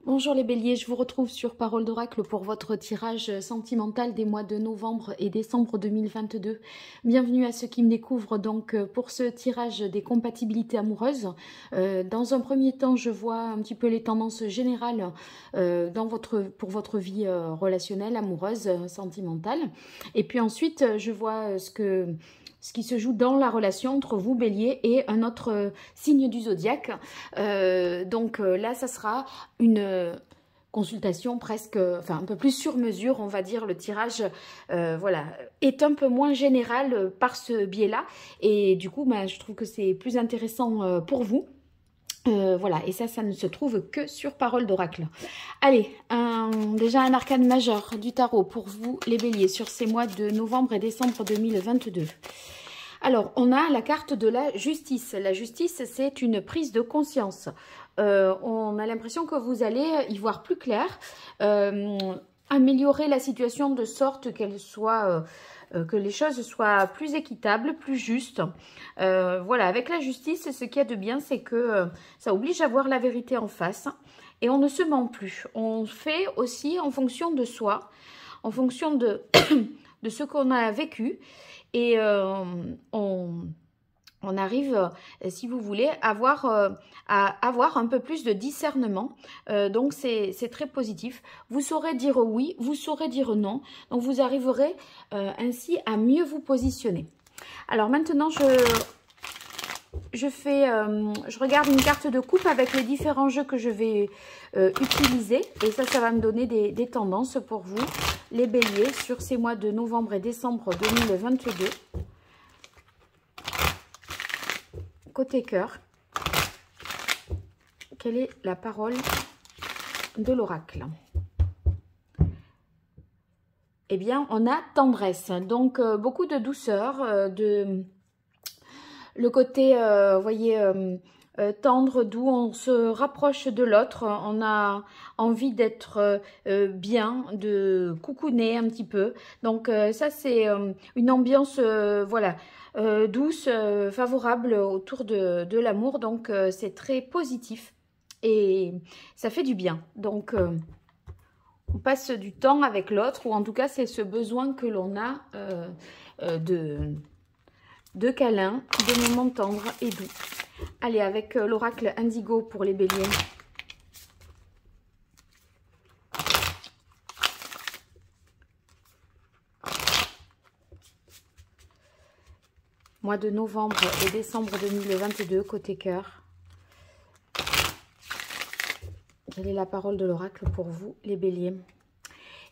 Bonjour les béliers, je vous retrouve sur Parole d'Oracle pour votre tirage sentimental des mois de novembre et décembre 2022. Bienvenue à ceux qui me découvrent donc pour ce tirage des compatibilités amoureuses. Dans un premier temps, je vois un petit peu les tendances générales pour votre vie relationnelle, amoureuse, sentimentale. Et puis ensuite, je vois ce qui se joue dans la relation entre vous, bélier, et un autre signe du zodiaque. Là, ça sera une consultation presque, enfin un peu plus sur mesure, on va dire. Le tirage, voilà, est un peu moins général par ce biais-là. Et du coup, je trouve que c'est plus intéressant pour vous. Voilà, et ça ne se trouve que sur Parole d'Oracle. Allez, déjà un arcane majeur du tarot pour vous, les béliers, sur ces mois de novembre et décembre 2022. Alors, on a la carte de la justice. La justice, c'est une prise de conscience. On a l'impression que vous allez y voir plus clair, améliorer la situation de sorte qu'elle soit... que les choses soient plus équitables, plus justes. Voilà, avec la justice, ce qu'il y a de bien, c'est que ça oblige à voir la vérité en face et on ne se ment plus. On fait aussi en fonction de soi, en fonction de, de ce qu'on a vécu et on arrive, si vous voulez, à avoir un peu plus de discernement. Donc, c'est très positif. Vous saurez dire oui, vous saurez dire non. Donc, vous arriverez ainsi à mieux vous positionner. Alors, maintenant, je regarde une carte de coupe avec les différents jeux que je vais utiliser. Et ça va me donner des tendances pour vous, les béliers, sur ces mois de novembre et décembre 2022. Côté cœur, quelle est la parole de l'oracle? Eh bien, on a tendresse, donc beaucoup de douceur, le côté, voyez, tendre, doux, on se rapproche de l'autre, on a envie d'être bien, de coucouner un petit peu. Donc ça, c'est une ambiance, voilà, douce, favorable autour de l'amour. Donc c'est très positif et ça fait du bien. Donc on passe du temps avec l'autre, ou en tout cas c'est ce besoin que l'on a de câlins, de moments tendres et doux. Allez, avec l'oracle indigo pour les béliers. Mois de novembre et décembre 2022, côté cœur. Quelle est la parole de l'oracle pour vous, les béliers?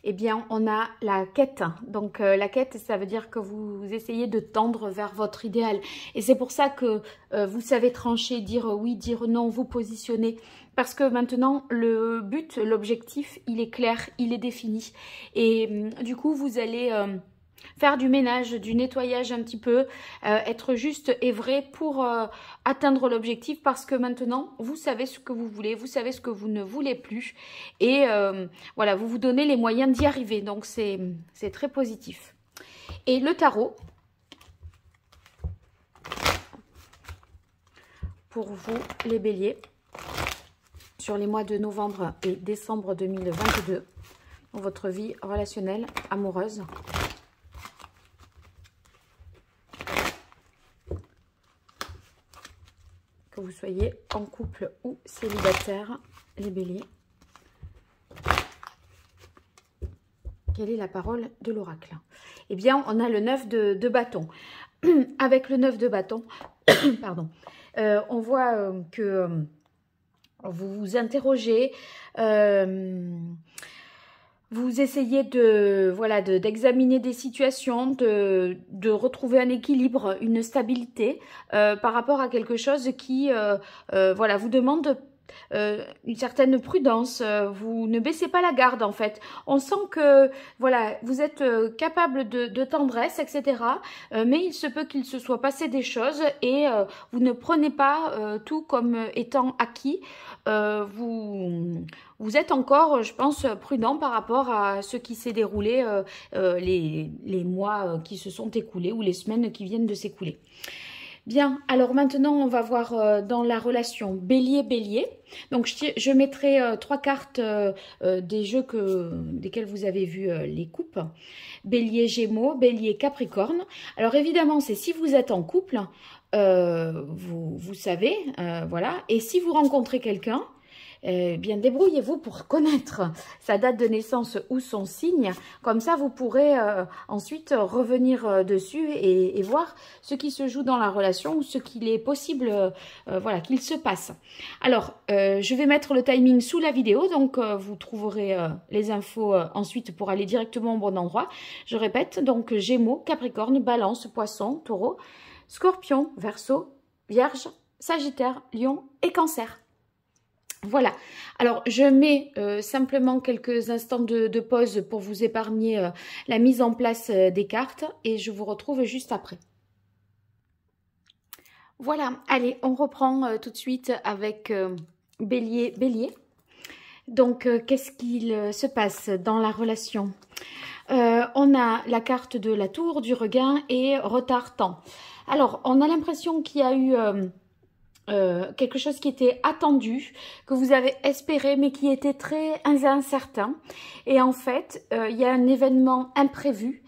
Eh bien, on a la quête. Donc, la quête, ça veut dire que vous essayez de tendre vers votre idéal. Et c'est pour ça que vous savez trancher, dire oui, dire non, vous positionner. Parce que maintenant, le but, l'objectif, il est clair, il est défini. Et du coup, vous allez... faire du ménage, du nettoyage un petit peu, être juste et vrai pour atteindre l'objectif, parce que maintenant, vous savez ce que vous voulez, vous savez ce que vous ne voulez plus. Et voilà, vous vous donnez les moyens d'y arriver. Donc, c'est très positif. Et le tarot, pour vous, les béliers, sur les mois de novembre et décembre 2022, dans votre vie relationnelle, amoureuse. Que vous soyez en couple ou célibataire, les béliers. Quelle est la parole de l'oracle? Eh bien, on a le 9 de bâton. Avec le 9 de bâton, pardon, on voit que vous vous interrogez, vous essayez d'examiner des situations, de retrouver un équilibre, une stabilité par rapport à quelque chose qui voilà, vous demande une certaine prudence. Vous ne baissez pas la garde en fait. On sent que voilà, vous êtes capable de tendresse, etc. Mais il se peut qu'il se soit passé des choses et vous ne prenez pas tout comme étant acquis. Vous êtes encore, je pense, prudent par rapport à ce qui s'est déroulé les mois qui se sont écoulés ou les semaines qui viennent de s'écouler. Bien, alors maintenant, on va voir dans la relation Bélier-Bélier. Donc, je mettrai trois cartes des jeux desquels vous avez vu les coupes. Bélier-Gémeaux, Bélier-Capricorne. Alors, évidemment, c'est si vous êtes en couple, vous savez, voilà. Et si vous rencontrez quelqu'un, bien débrouillez-vous pour connaître sa date de naissance ou son signe. Comme ça, vous pourrez ensuite revenir dessus et voir ce qui se joue dans la relation ou ce qu'il est possible voilà, qu'il se passe. Alors, je vais mettre le timing sous la vidéo, donc vous trouverez les infos ensuite pour aller directement au bon endroit. Je répète, donc Gémeaux, Capricorne, Balance, Poisson, Taureau, Scorpion, Verseau, Vierge, Sagittaire, Lion et Cancer. Voilà, alors je mets simplement quelques instants de pause pour vous épargner la mise en place des cartes et je vous retrouve juste après. Voilà, allez, on reprend tout de suite avec Bélier. Donc, qu'est-ce qu'il se passe dans la relation? On a la carte de la tour, du regain et retard-temps. Alors, on a l'impression qu'il y a eu... quelque chose qui était attendu, que vous avez espéré, mais qui était très incertain. Et en fait, il y a un événement imprévu,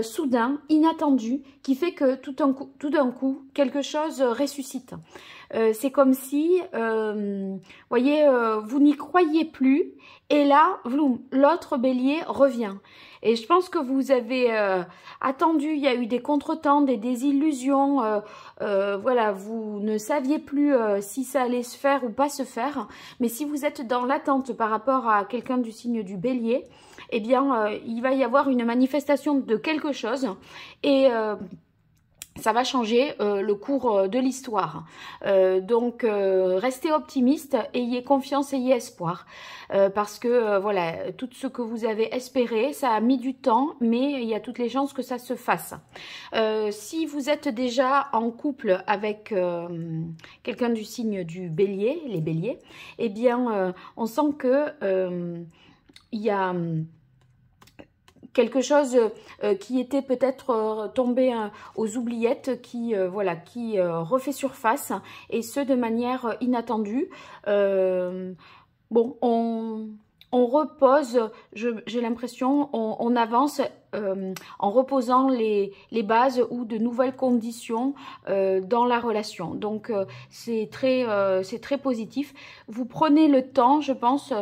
soudain, inattendu, qui fait que tout d'un coup, quelque chose ressuscite. C'est comme si, voyez, vous n'y croyez plus, et là, l'autre bélier revient. Et je pense que vous avez attendu, il y a eu des contretemps, des désillusions, voilà, vous ne saviez plus si ça allait se faire ou pas se faire. Mais si vous êtes dans l'attente par rapport à quelqu'un du signe du bélier, eh bien, il va y avoir une manifestation de quelque chose et... ça va changer le cours de l'histoire. Donc, restez optimiste, ayez confiance, ayez espoir. Parce que, voilà, tout ce que vous avez espéré, ça a mis du temps, mais il y a toutes les chances que ça se fasse. Si vous êtes déjà en couple avec quelqu'un du signe du bélier, les béliers, eh bien, on sent que il y a... quelque chose qui était peut-être tombé aux oubliettes, qui voilà, qui refait surface, et ce de manière inattendue. Bon, on repose, j'ai l'impression, on avance en reposant les bases ou de nouvelles conditions dans la relation. Donc, c'est très positif. Vous prenez le temps, je pense,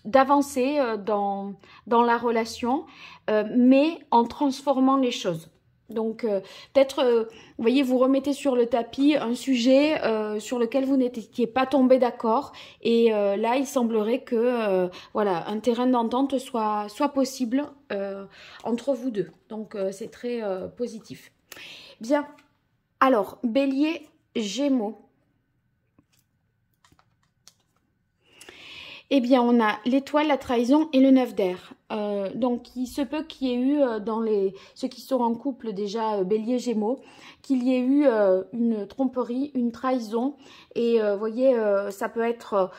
d'avancer dans la relation, mais en transformant les choses. Donc, peut-être, vous voyez, vous remettez sur le tapis un sujet sur lequel vous n'étiez pas tombé d'accord. Et là, il semblerait que, voilà, un terrain d'entente soit possible entre vous deux. Donc, c'est très positif. Bien. Alors, Bélier, Gémeaux. Eh bien, on a l'étoile, la trahison et le 9 d'air. Donc, il se peut qu'il y ait eu, dans ceux qui sont en couple déjà, Bélier, Gémeaux, qu'il y ait eu une tromperie, une trahison. Et vous voyez, ça peut être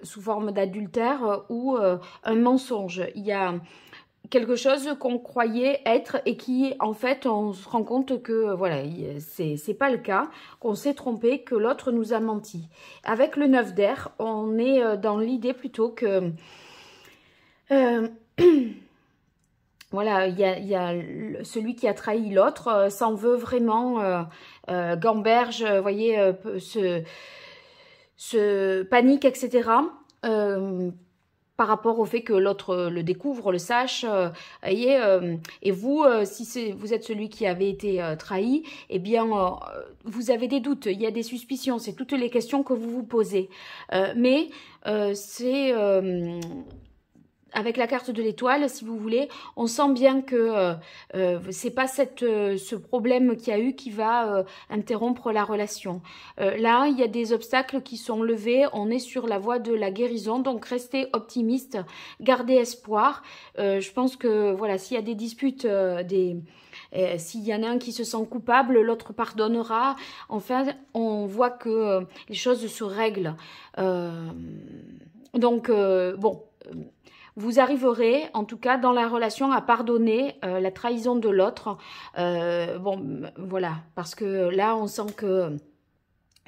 sous forme d'adultère ou un mensonge. Il y a quelque chose qu'on croyait être et qui, en fait, on se rend compte que, voilà, c'est pas le cas, qu'on s'est trompé, que l'autre nous a menti. Avec le 9 d'air, on est dans l'idée plutôt que... voilà, il y a celui qui a trahi l'autre, s'en veut vraiment, gamberge, vous voyez, se panique, etc., par rapport au fait que l'autre le découvre, le sache, et vous, si vous êtes celui qui avait été trahi, eh bien, vous avez des doutes, il y a des suspicions, c'est toutes les questions que vous vous posez. Mais c'est... avec la carte de l'étoile, si vous voulez, on sent bien que c'est pas ce problème qu'il y a eu qui va interrompre la relation. Là, il y a des obstacles qui sont levés, on est sur la voie de la guérison, donc restez optimiste, gardez espoir. Je pense que, voilà, s'il y a des disputes, s'il y en a un qui se sent coupable, l'autre pardonnera. Enfin, on voit que les choses se règlent. Donc, bon... vous arriverez, en tout cas dans la relation, à pardonner la trahison de l'autre. Bon, voilà, parce que là, on sent que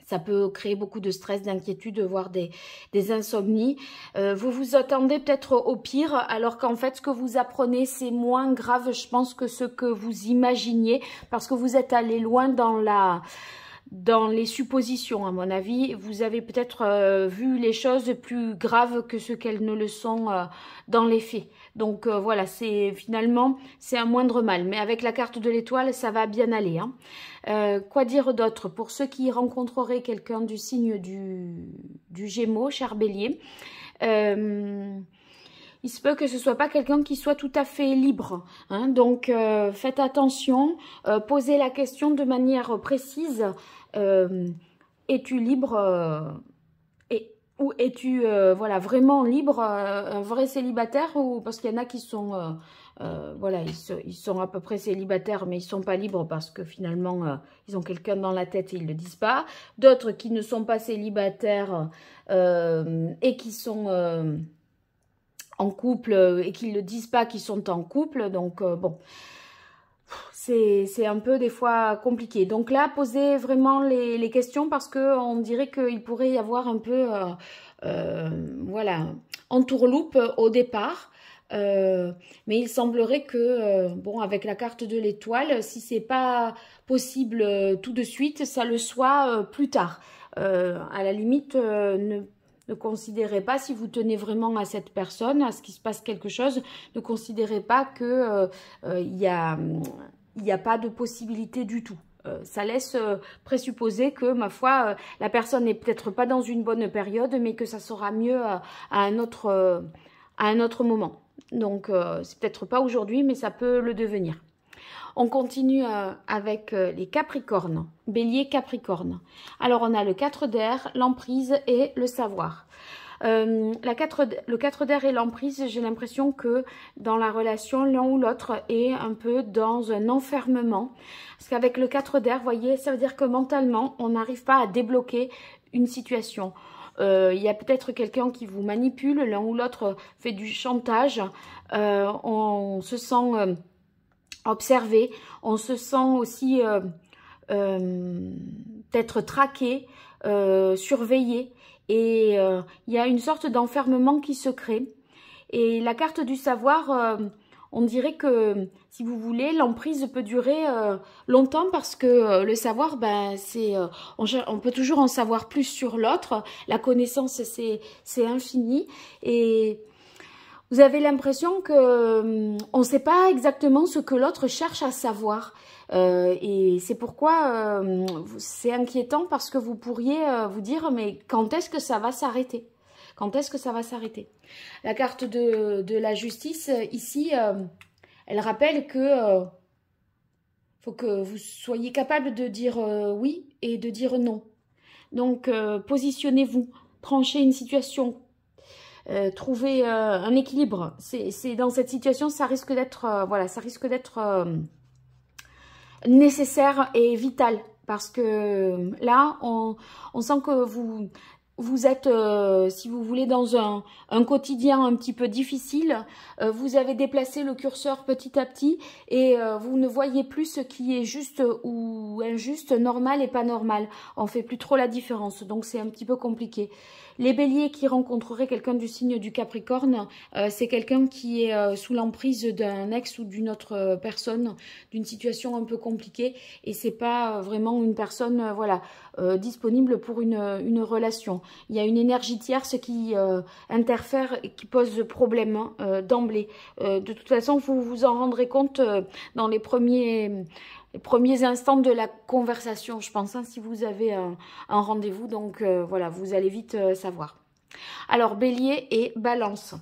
ça peut créer beaucoup de stress, d'inquiétude, voire des insomnies. Vous vous attendez peut-être au pire, alors qu'en fait, ce que vous apprenez, c'est moins grave, je pense, que ce que vous imaginiez, parce que vous êtes allé loin dans les suppositions, à mon avis. Vous avez peut-être vu les choses plus graves que ce qu'elles ne le sont dans les faits. Donc voilà, finalement, c'est un moindre mal. Mais avec la carte de l'étoile, ça va bien aller. Hein. Quoi dire d'autre? Pour ceux qui rencontreraient quelqu'un du signe du Gémeaux, cher Bélier, il se peut que ce soit pas quelqu'un qui soit tout à fait libre. Hein. Donc, faites attention, posez la question de manière précise. Es-tu libre ou es-tu voilà, vraiment libre, un vrai célibataire, ou parce qu'il y en a qui sont voilà, ils sont à peu près célibataires, mais ils sont pas libres parce que finalement ils ont quelqu'un dans la tête et ils le disent pas. D'autres qui ne sont pas célibataires et qui sont en couple et qui ne le disent pas qu'ils sont en couple. Donc bon, c'est un peu des fois compliqué. Donc là, posez vraiment les questions, parce qu'on dirait qu'il pourrait y avoir un peu voilà, entourloupe au départ. Mais il semblerait que, bon, avec la carte de l'étoile, si c'est pas possible tout de suite, ça le soit plus tard. À la limite, ne considérez pas, si vous tenez vraiment à cette personne, à ce qu'il se passe quelque chose, ne considérez pas que il y a pas de possibilité du tout. Ça laisse présupposer que, ma foi, la personne n'est peut-être pas dans une bonne période, mais que ça sera mieux à un autre moment. Donc, c'est peut-être pas aujourd'hui, mais ça peut le devenir. On continue avec les Capricornes, Bélier, Capricorne. Alors, on a le 4 d'air, l'emprise et le savoir. Le 4 d'air et l'emprise, j'ai l'impression que dans la relation, l'un ou l'autre est un peu dans un enfermement. Parce qu'avec le 4 d'air, vous voyez, ça veut dire que mentalement, on n'arrive pas à débloquer une situation. Il y a peut-être quelqu'un qui vous manipule, l'un ou l'autre fait du chantage, on se sent observé, on se sent aussi peut-être traqué, surveillé, et il y a une sorte d'enfermement qui se crée. Et la carte du savoir, on dirait que, si vous voulez, l'emprise peut durer longtemps, parce que le savoir, ben, on peut toujours en savoir plus sur l'autre. La connaissance, c'est infini. Et vous avez l'impression que on ne sait pas exactement ce que l'autre cherche à savoir. Et c'est pourquoi c'est inquiétant, parce que vous pourriez vous dire, mais quand est-ce que ça va s'arrêter? Quand est-ce que ça va s'arrêter? La carte de la justice, ici, elle rappelle que faut que vous soyez capable de dire oui et de dire non. Donc, positionnez-vous, tranchez une situation, trouvez un équilibre. C'est dans cette situation, ça risque d'être voilà, ça risque d'être nécessaire et vital, parce que là, on sent que vous êtes, si vous voulez, dans un quotidien un petit peu difficile. Vous avez déplacé le curseur petit à petit, et vous ne voyez plus ce qui est juste ou injuste, normal et pas normal. On fait plus trop la différence, donc c'est un petit peu compliqué. Les béliers qui rencontreraient quelqu'un du signe du Capricorne, c'est quelqu'un qui est sous l'emprise d'un ex ou d'une autre personne, d'une situation un peu compliquée, et c'est pas vraiment une personne voilà, disponible pour une relation. Il y a une énergie tierce qui interfère et qui pose problème d'emblée. De toute façon, vous vous en rendrez compte dans les premiers instants de la conversation, je pense, hein, si vous avez un rendez-vous. Donc voilà, vous allez vite savoir. Alors, bélier et balance.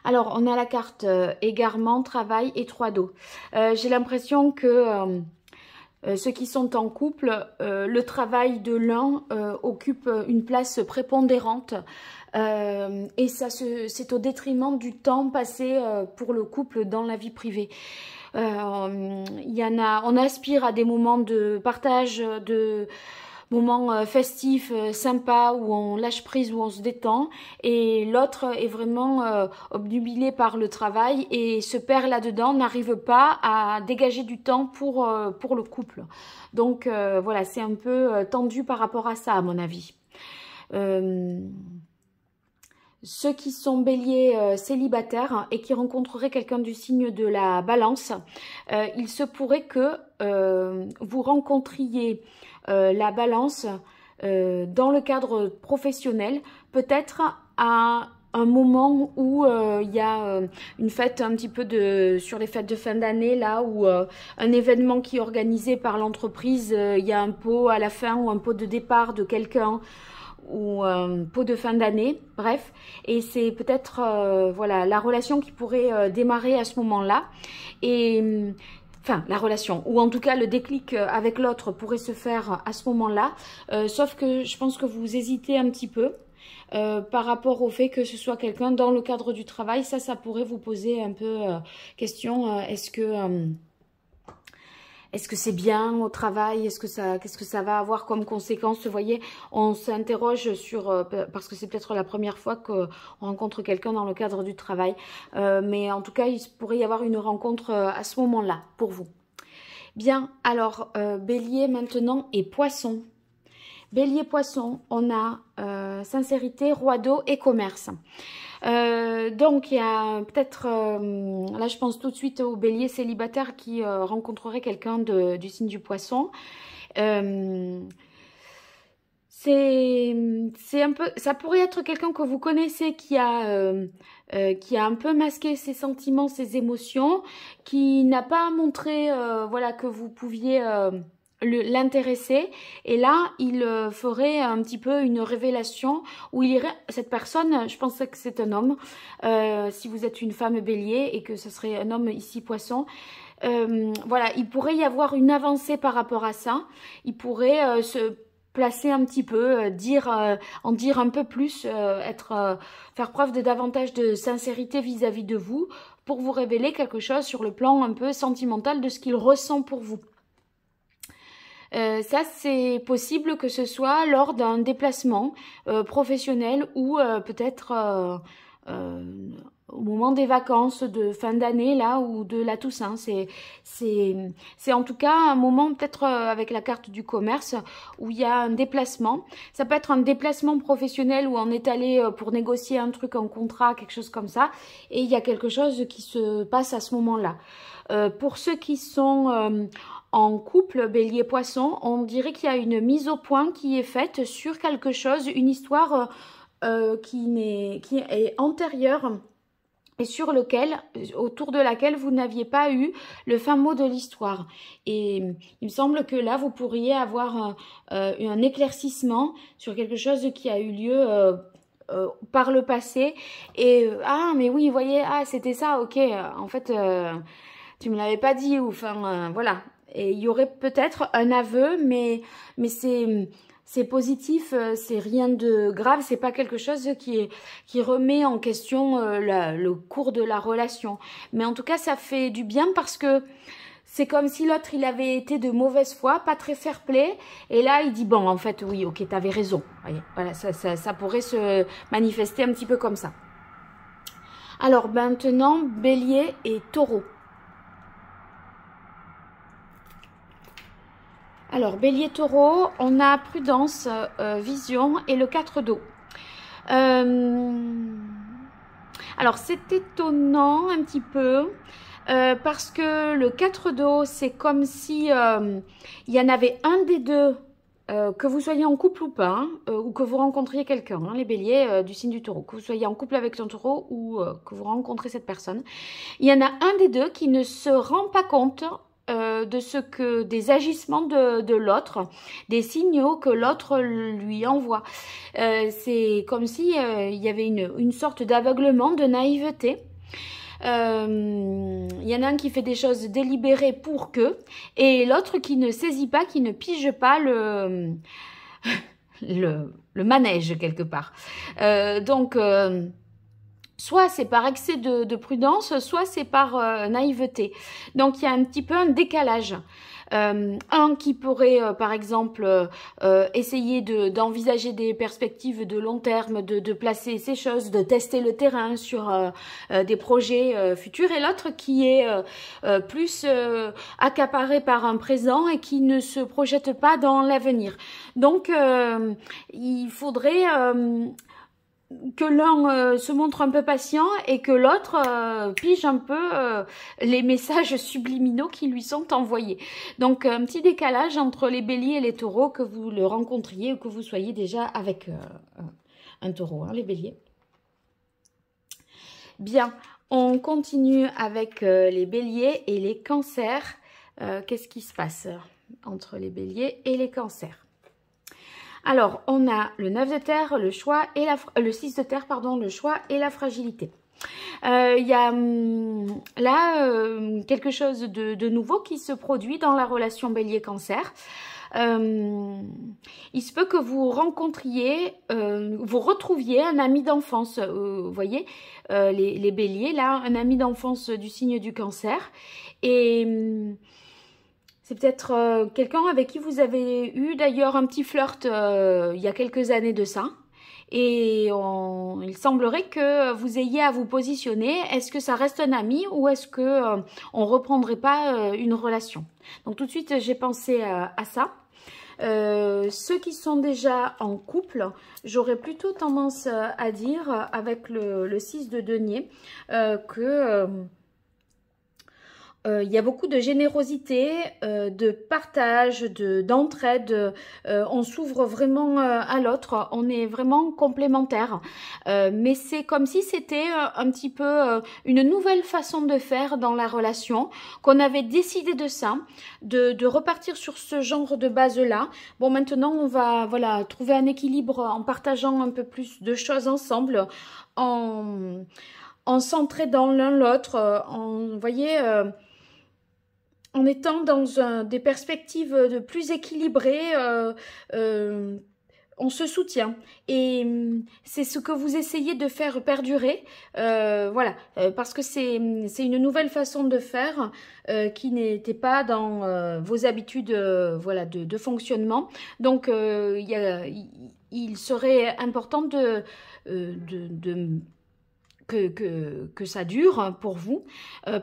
Alors, on a la carte égarement, travail et 3 d'eau. J'ai l'impression que ceux qui sont en couple, le travail de l'un occupe une place prépondérante. Et ça, c'est au détriment du temps passé pour le couple dans la vie privée. On aspire à des moments de partage, moment festif, sympa, où on lâche prise, où on se détend, et l'autre est vraiment obnubilé par le travail et se perd là-dedans, n'arrive pas à dégager du temps pour le couple. Donc voilà, c'est un peu tendu par rapport à ça, à mon avis. Ceux qui sont béliers célibataires et qui rencontreraient quelqu'un du signe de la balance, il se pourrait que vous rencontriez la balance dans le cadre professionnel, peut-être à un moment où il y a une fête un petit peu sur les fêtes de fin d'année, là où un événement qui est organisé par l'entreprise, il y a un pot à la fin ou un pot de départ de quelqu'un, ou pot de fin d'année, bref, et c'est peut-être voilà la relation qui pourrait démarrer à ce moment-là, et enfin la relation, ou en tout cas le déclic avec l'autre pourrait se faire à ce moment-là, sauf que je pense que vous hésitez un petit peu par rapport au fait que ce soit quelqu'un dans le cadre du travail. Ça pourrait vous poser un peu question, est-ce que c'est bien au travail? Qu'est-ce que ça va avoir comme conséquence? Vous voyez, on s'interroge sur, parce que c'est peut-être la première fois qu'on rencontre quelqu'un dans le cadre du travail. Mais en tout cas, il pourrait y avoir une rencontre à ce moment-là pour vous. Bien, alors, Bélier maintenant et Poisson. Bélier, Poisson, on a sincérité, roi d'eau et commerce. Donc il y a peut-être, là je pense tout de suite au bélier célibataire qui rencontrerait quelqu'un du signe du poisson. C'est un peu, ça pourrait être quelqu'un que vous connaissez qui a un peu masqué ses sentiments, ses émotions, qui n'a pas montré voilà, que vous pouviez l'intéresser, et là il ferait un petit peu une révélation où il irait, cette personne, je pense que c'est un homme, si vous êtes une femme bélier et que ce serait un homme ici poisson, voilà, il pourrait y avoir une avancée par rapport à ça, il pourrait se placer un petit peu, en dire un peu plus, faire preuve de davantage de sincérité vis-à-vis de vous pour vous révéler quelque chose sur le plan un peu sentimental de ce qu'il ressent pour vous. Ça, c'est possible que ce soit lors d'un déplacement professionnel ou peut-être au moment des vacances de fin d'année là ou de la Toussaint. C'est en tout cas un moment peut-être avec la carte du commerce où il y a un déplacement. Ça peut être un déplacement professionnel où on est allé pour négocier un truc, un contrat, quelque chose comme ça, et il y a quelque chose qui se passe à ce moment-là. Pour ceux qui sont en couple, bélier poisson, on dirait qu'il y a une mise au point qui est faite sur quelque chose, une histoire qui est antérieure et autour de laquelle vous n'aviez pas eu le fin mot de l'histoire. Et il me semble que là, vous pourriez avoir un éclaircissement sur quelque chose qui a eu lieu par le passé. Et ah, mais oui, vous voyez, ah, c'était ça, ok, en fait, tu me l'avais pas dit, ou enfin, voilà. Et il y aurait peut-être un aveu, mais c'est positif, c'est rien de grave, c'est pas quelque chose qui remet en question le cours de la relation. Mais en tout cas, ça fait du bien parce que c'est comme si l'autre, il avait été de mauvaise foi, pas très fair-play, et là, il dit, bon, en fait, oui, ok, t'avais raison. Voyez, voilà, ça pourrait se manifester un petit peu comme ça. Alors, maintenant, Bélier et Taureau. Alors, Bélier, Taureau, on a prudence, vision et le 4 d'eau. Alors, c'est étonnant un petit peu parce que le 4 d'eau, c'est comme si il y en avait un des deux, que vous soyez en couple ou pas, ou que vous rencontriez quelqu'un, hein, les béliers du signe du taureau, que vous soyez en couple avec un taureau ou que vous rencontrez cette personne. Il y en a un des deux qui ne se rend pas compte des agissements de l'autre, des signaux que l'autre lui envoie. C'est comme si il y avait une sorte d'aveuglement, de naïveté. Il y en a un qui fait des choses délibérées pour que, et l'autre qui ne saisit pas, qui ne pige pas le manège quelque part. Donc soit c'est par excès de prudence, soit c'est par naïveté. Donc il y a un petit peu un décalage. Un qui pourrait, par exemple, essayer d'envisager des perspectives de long terme, de placer ces choses, de tester le terrain sur des projets futurs, et l'autre qui est plus accaparé par un présent et qui ne se projette pas dans l'avenir. Donc, il faudrait que l'un se montre un peu patient et que l'autre pige un peu les messages subliminaux qui lui sont envoyés. Donc un petit décalage entre les béliers et les taureaux, que vous le rencontriez ou que vous soyez déjà avec un taureau, hein, les béliers. Bien, on continue avec les béliers et les cancers. Qu'est-ce qui se passe entre les béliers et les cancers? Alors, on a le 9 de terre, le choix et le 6 de terre, pardon, le choix et la fragilité. Il y a là quelque chose de nouveau qui se produit dans la relation bélier-cancer. Il se peut que vous rencontriez, vous retrouviez un ami d'enfance, vous voyez, les béliers, là, un ami d'enfance du signe du cancer. Et c'est peut-être quelqu'un avec qui vous avez eu d'ailleurs un petit flirt il y a quelques années de ça. Et il semblerait que vous ayez à vous positionner. Est-ce que ça reste un ami ou est-ce que on reprendrait pas une relation? Donc tout de suite, j'ai pensé à ça. Ceux qui sont déjà en couple, j'aurais plutôt tendance à dire, avec le 6 de denier, que il y a beaucoup de générosité, de partage, d'entraide. On s'ouvre vraiment à l'autre. On est vraiment complémentaires. Mais c'est comme si c'était un petit peu une nouvelle façon de faire dans la relation, qu'on avait décidé de ça, de repartir sur ce genre de base-là. Bon, maintenant, on va voilà trouver un équilibre en partageant un peu plus de choses ensemble, en s'entraidant l'un l'autre, vous voyez, en étant dans des perspectives de plus équilibrées, on se soutient. Et c'est ce que vous essayez de faire perdurer, voilà, parce que c'est une nouvelle façon de faire qui n'était pas dans vos habitudes voilà, de fonctionnement. Donc, il serait important que ça dure pour vous,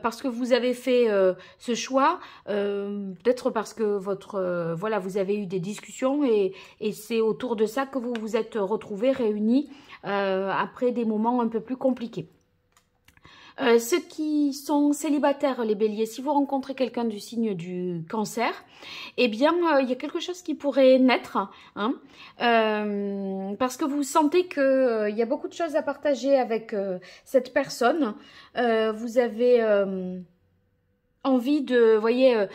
parce que vous avez fait ce choix, peut-être parce que voilà, vous avez eu des discussions et c'est autour de ça que vous vous êtes retrouvés réunis après des moments un peu plus compliqués. Ceux qui sont célibataires, les béliers, si vous rencontrez quelqu'un du signe du cancer, eh bien, il y a quelque chose qui pourrait naître, hein, parce que vous sentez qu'il y a beaucoup de choses à partager avec cette personne. Vous avez envie de, vous voyez,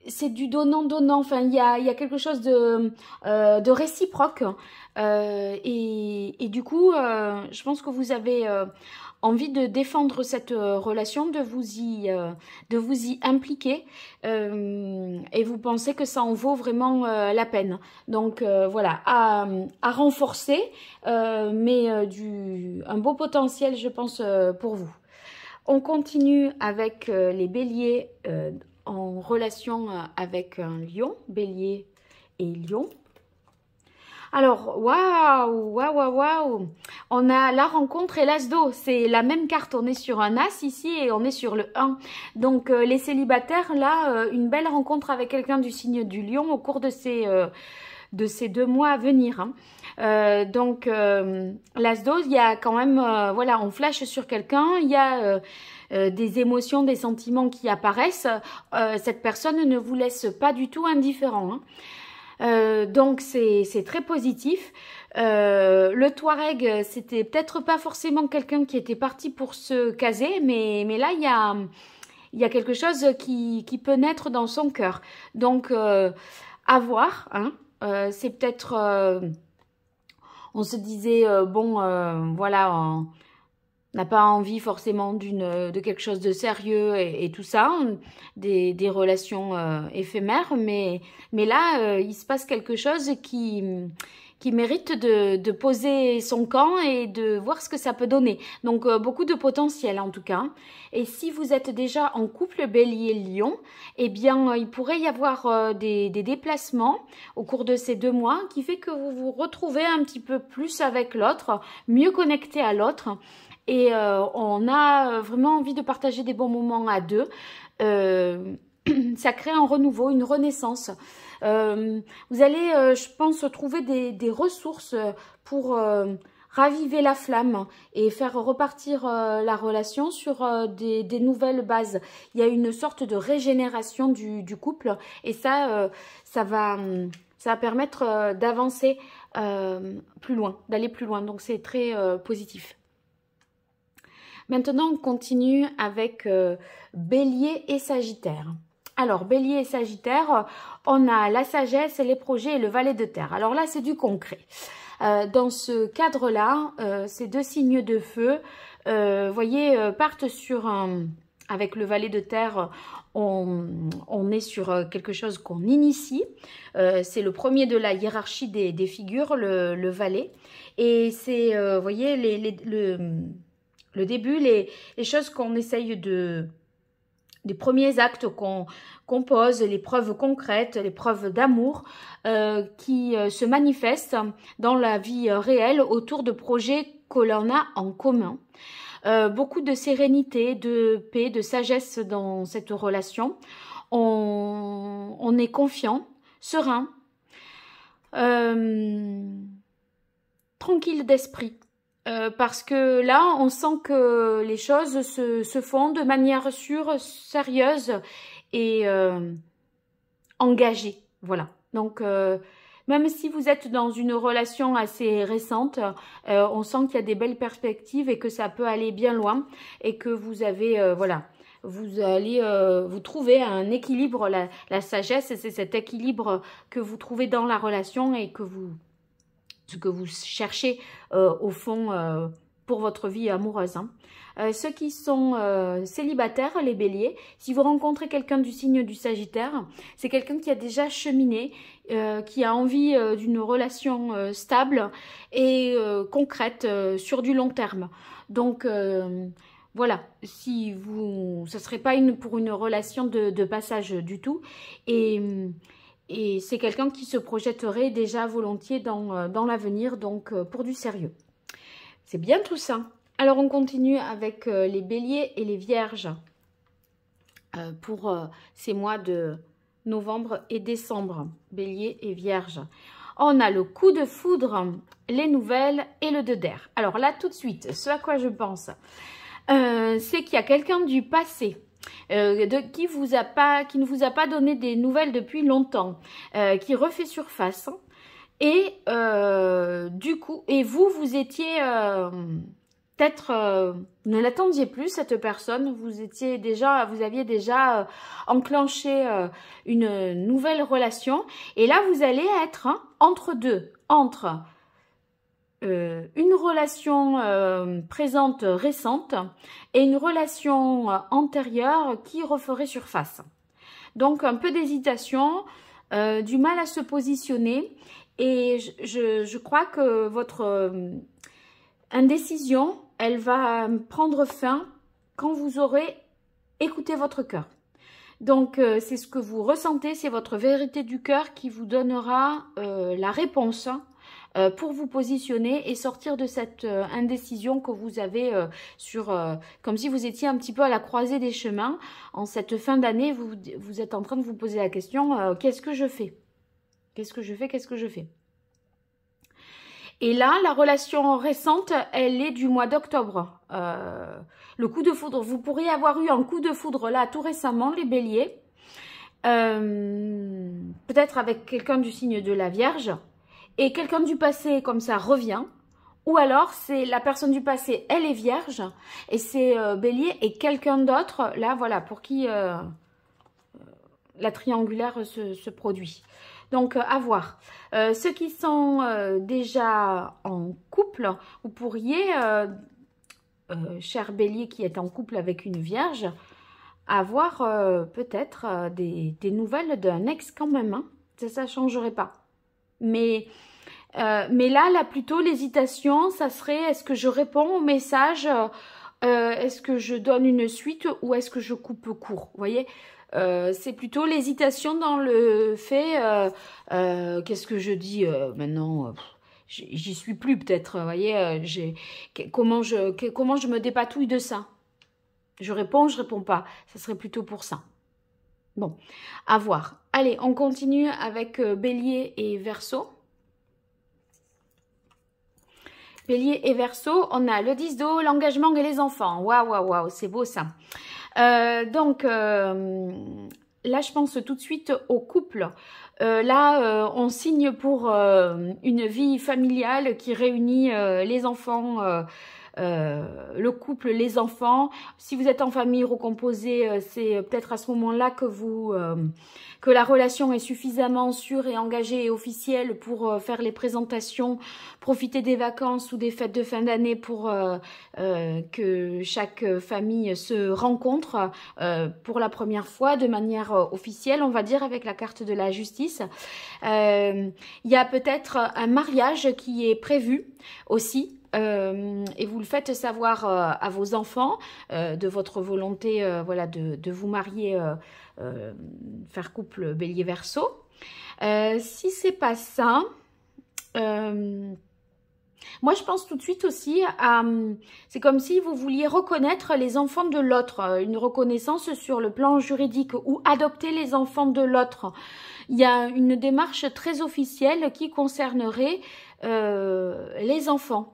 c'est du donnant-donnant, enfin il y a quelque chose de réciproque, et du coup je pense que vous avez envie de défendre cette relation, de vous y impliquer, et vous pensez que ça en vaut vraiment la peine. Donc voilà, à renforcer, mais un beau potentiel, je pense, pour vous. On continue avec les béliers en relation avec un lion, bélier et lion. Alors, waouh, on a la rencontre et l'as d'eau, c'est la même carte, on est sur un as ici et on est sur le 1. Donc les célibataires, là, une belle rencontre avec quelqu'un du signe du lion au cours de ces 2 mois à venir, hein. Donc l'as d'eau, il y a quand même, voilà, on flash sur quelqu'un, il y a des émotions, des sentiments qui apparaissent. Cette personne ne vous laisse pas du tout indifférent, hein. Donc c'est très positif. Le Touareg, c'était peut-être pas forcément quelqu'un qui était parti pour se caser, mais là il y a quelque chose qui peut naître dans son cœur. Donc à voir, hein. C'est peut-être, on se disait, bon, voilà, on n'a pas envie forcément de quelque chose de sérieux et tout ça, des relations éphémères, mais là, il se passe quelque chose qui qui mérite de poser son camp et de voir ce que ça peut donner. Donc, beaucoup de potentiel en tout cas. Et si vous êtes déjà en couple Bélier-Lion, eh bien, il pourrait y avoir des déplacements au cours de ces 2 mois qui fait que vous vous retrouvez un petit peu plus avec l'autre, mieux connecté à l'autre. Et on a vraiment envie de partager des bons moments à deux. Ça crée un renouveau, une renaissance. Vous allez, je pense, trouver des ressources pour raviver la flamme et faire repartir la relation sur des nouvelles bases. Il y a une sorte de régénération du couple et ça va permettre d'avancer plus loin, d'aller plus loin. Donc, c'est très positif. Maintenant, on continue avec Bélier et Sagittaire. Alors, Bélier et Sagittaire, on a la sagesse, les projets et le valet de terre. Alors là, c'est du concret. Dans ce cadre-là, ces 2 signes de feu, voyez, partent sur avec le valet de terre, on est sur quelque chose qu'on initie. C'est le premier de la hiérarchie des figures, le valet. Et c'est, voyez, le début, les choses qu'on essaye des premiers actes qu'on pose, les preuves concrètes, les preuves d'amour qui se manifestent dans la vie réelle autour de projets que l'on a en commun. Beaucoup de sérénité, de paix, de sagesse dans cette relation. On est confiant, serein, tranquille d'esprit. Parce que là, on sent que les choses se font de manière sûre, sérieuse et engagée. Voilà. Donc, même si vous êtes dans une relation assez récente, on sent qu'il y a des belles perspectives et que ça peut aller bien loin et que vous avez, voilà, vous allez vous trouver un équilibre. La sagesse, c'est cet équilibre que vous trouvez dans la relation et que vous cherchez au fond pour votre vie amoureuse. Ceux qui sont célibataires, les béliers, si vous rencontrez quelqu'un du signe du Sagittaire, c'est quelqu'un qui a déjà cheminé, qui a envie d'une relation stable et concrète sur du long terme. Donc voilà, si vous, ce ne serait pas pour une relation de passage du tout. Et c'est quelqu'un qui se projetterait déjà volontiers dans l'avenir, donc pour du sérieux. C'est bien tout ça. Alors, on continue avec les béliers et les vierges pour ces mois de novembre et décembre. Bélier et vierge. On a le coup de foudre, les nouvelles et le deux d'air. Alors là, tout de suite, ce à quoi je pense, c'est qu'il y a quelqu'un du passé qui ne vous a pas donné des nouvelles depuis longtemps, qui refait surface. Et du coup, et vous étiez peut-être, ne l'attendiez plus cette personne, vous aviez déjà enclenché une nouvelle relation. Et là, vous allez être entre deux, entre une relation présente récente et une relation antérieure qui referait surface. Donc un peu d'hésitation, du mal à se positionner et je crois que votre indécision, elle va prendre fin quand vous aurez écouté votre cœur. Donc c'est ce que vous ressentez, c'est votre vérité du cœur qui vous donnera la réponse pour vous positionner et sortir de cette indécision que vous avez comme si vous étiez un petit peu à la croisée des chemins. En cette fin d'année, vous êtes en train de vous poser la question, qu'est-ce que je fais? Qu'est-ce que je fais? Qu'est-ce que je fais? Et là, la relation récente, elle est du mois d'octobre. Le coup de foudre, vous pourriez avoir eu un coup de foudre là tout récemment, les béliers. Peut-être avec quelqu'un du signe de la Vierge. Et quelqu'un du passé, comme ça, revient. Ou alors, c'est la personne du passé, elle est vierge. Et c'est bélier et quelqu'un d'autre, là, voilà, pour qui la triangulaire se produit. Donc, à voir. Ceux qui sont déjà en couple, vous pourriez, cher bélier qui est en couple avec une vierge, avoir peut-être des nouvelles d'un ex quand même. Hein. Ça ne changerait pas. Mais Mais là plutôt l'hésitation, ça serait est-ce que je réponds au message, est-ce que je donne une suite ou est-ce que je coupe court, vous voyez. C'est plutôt l'hésitation dans le fait, qu'est-ce que je dis maintenant, j'y suis plus peut-être, vous voyez, comment je me dépatouille de ça. Je réponds pas, ça serait plutôt pour ça. Bon, à voir. Allez, on continue avec Bélier et Verseau. Bélier et Verseau, on a le 10 d'eau, l'engagement et les enfants. Waouh, waouh, waouh, c'est beau ça. Donc, là, je pense tout de suite au couple. On signe pour une vie familiale qui réunit les enfants, le couple, les enfants. Si vous êtes en famille recomposée, c'est peut-être à ce moment-là que la relation est suffisamment sûre et engagée et officielle pour faire les présentations, profiter des vacances ou des fêtes de fin d'année pour que chaque famille se rencontre pour la première fois de manière officielle, on va dire, avec la carte de la justice. Il y a peut-être un mariage qui est prévu aussi. Et vous le faites savoir à vos enfants de votre volonté voilà, de vous marier, faire couple Bélier Verseau. Si c'est pas ça, moi je pense tout de suite aussi à, c'est comme si vous vouliez reconnaître les enfants de l'autre, une reconnaissance sur le plan juridique ou adopter les enfants de l'autre. Il y a une démarche très officielle qui concernerait les enfants.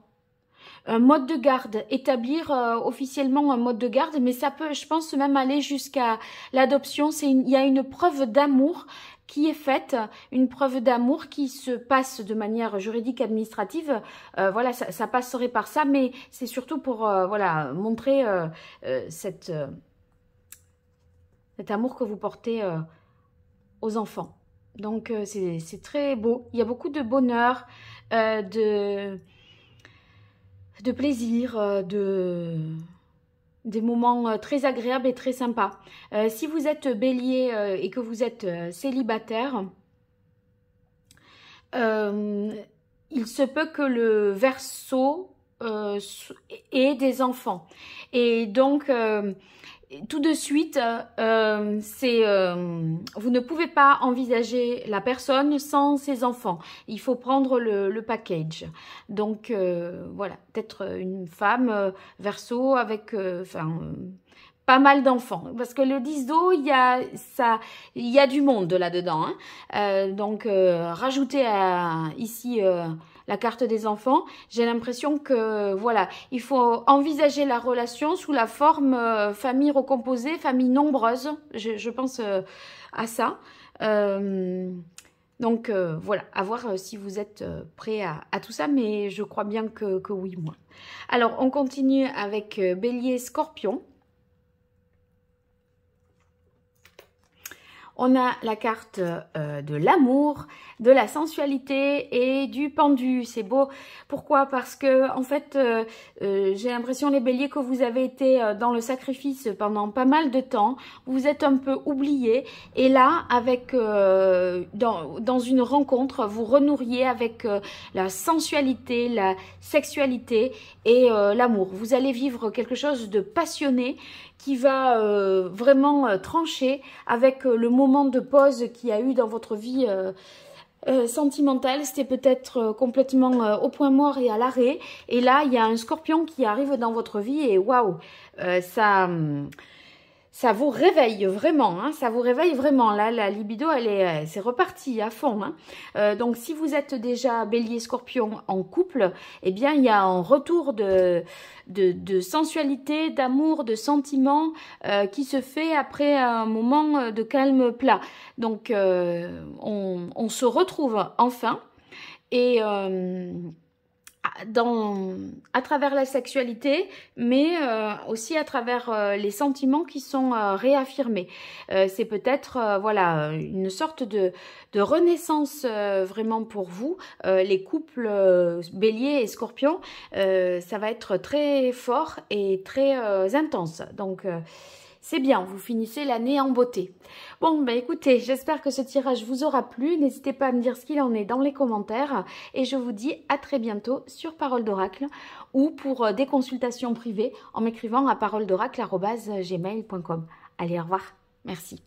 Un mode de garde, établir officiellement un mode de garde, mais ça peut, je pense, même aller jusqu'à l'adoption. Il y a une preuve d'amour qui est faite, une preuve d'amour qui se passe de manière juridique administrative. Voilà, ça passerait par ça, mais c'est surtout pour voilà, montrer cet amour que vous portez aux enfants. Donc, c'est très beau. Il y a beaucoup de bonheur, de plaisir, des moments très agréables et très sympas. Si vous êtes Bélier et que vous êtes célibataire, il se peut que le Verseau ait des enfants. Et donc, tout de suite, vous ne pouvez pas envisager la personne sans ses enfants. Il faut prendre le package. Donc, voilà, peut-être une femme Verseau avec pas mal d'enfants. Parce que le 10 d'eau, il y a du monde là-dedans. Hein. Donc, rajoutez ici la carte des enfants, j'ai l'impression que, voilà, il faut envisager la relation sous la forme famille recomposée, famille nombreuse, je pense à ça. Donc, voilà, à voir si vous êtes prêts à tout ça, mais je crois bien que oui, moi. Alors, on continue avec Bélier, Scorpion. On a la carte de l'amour, de la sensualité et du pendu. C'est beau. Pourquoi? Parce que, en fait, j'ai l'impression, les béliers, que vous avez été dans le sacrifice pendant pas mal de temps. Vous êtes un peu oubliés. Et là, avec dans une rencontre, vous renourriez avec la sensualité, la sexualité et l'amour. Vous allez vivre quelque chose de passionné qui va vraiment trancher avec le moment de pause qu'il y a eu dans votre vie sentimentale. C'était peut-être complètement au point mort et à l'arrêt. Et là, il y a un scorpion qui arrive dans votre vie et waouh, ça vous réveille vraiment, hein, ça vous réveille vraiment. Là, la libido, c'est reparti à fond. Hein. Donc, si vous êtes déjà Bélier, Scorpion en couple, eh bien, il y a un retour de sensualité, d'amour, de sentiments qui se fait après un moment de calme plat. Donc, on se retrouve enfin et à travers la sexualité, mais aussi à travers les sentiments qui sont réaffirmés. C'est peut-être voilà, une sorte de renaissance vraiment pour vous, les couples Bélier et Scorpion. Ça va être très fort et très intense. Donc, C'est bien, vous finissez l'année en beauté. Bon, bah écoutez, j'espère que ce tirage vous aura plu. N'hésitez pas à me dire ce qu'il en est dans les commentaires. Et je vous dis à très bientôt sur Parole d'Oracle ou pour des consultations privées en m'écrivant à paroledoracle@gmail.com. Allez, au revoir. Merci.